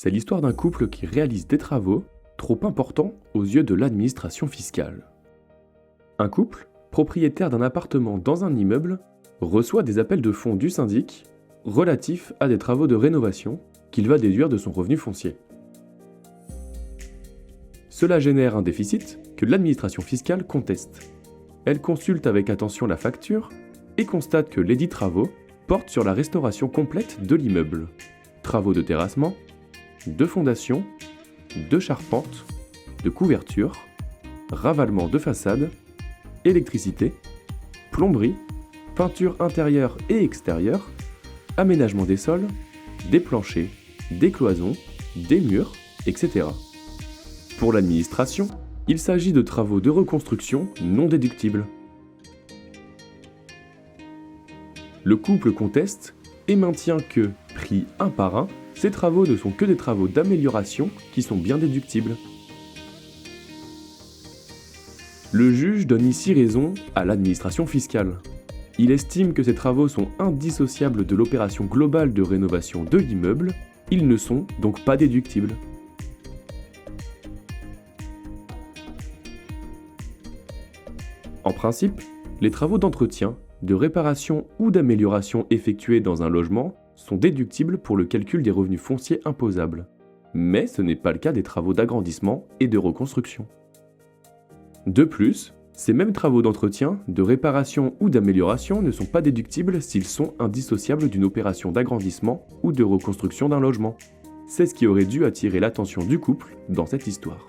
C'est l'histoire d'un couple qui réalise des travaux trop importants aux yeux de l'administration fiscale. Un couple, propriétaire d'un appartement dans un immeuble, reçoit des appels de fonds du syndic relatifs à des travaux de rénovation qu'il va déduire de son revenu foncier. Cela génère un déficit que l'administration fiscale conteste. Elle consulte avec attention la facture et constate que lesdits travaux portent sur la restauration complète de l'immeuble. Travaux de terrassement, de fondation, de charpente, de couverture, ravalement de façade, électricité, plomberie, peinture intérieure et extérieure, aménagement des sols, des planchers, des cloisons, des murs, etc. Pour l'administration, il s'agit de travaux de reconstruction non déductibles. Le couple conteste et maintient que, pris un par un, ces travaux ne sont que des travaux d'amélioration qui sont bien déductibles. Le juge donne ici raison à l'administration fiscale. Il estime que ces travaux sont indissociables de l'opération globale de rénovation de l'immeuble, ils ne sont donc pas déductibles. En principe, les travaux d'entretien, de réparation ou d'amélioration effectués dans un logement sont déductibles pour le calcul des revenus fonciers imposables. Mais ce n'est pas le cas des travaux d'agrandissement et de reconstruction. De plus, ces mêmes travaux d'entretien, de réparation ou d'amélioration ne sont pas déductibles s'ils sont indissociables d'une opération d'agrandissement ou de reconstruction d'un logement. C'est ce qui aurait dû attirer l'attention du couple dans cette histoire.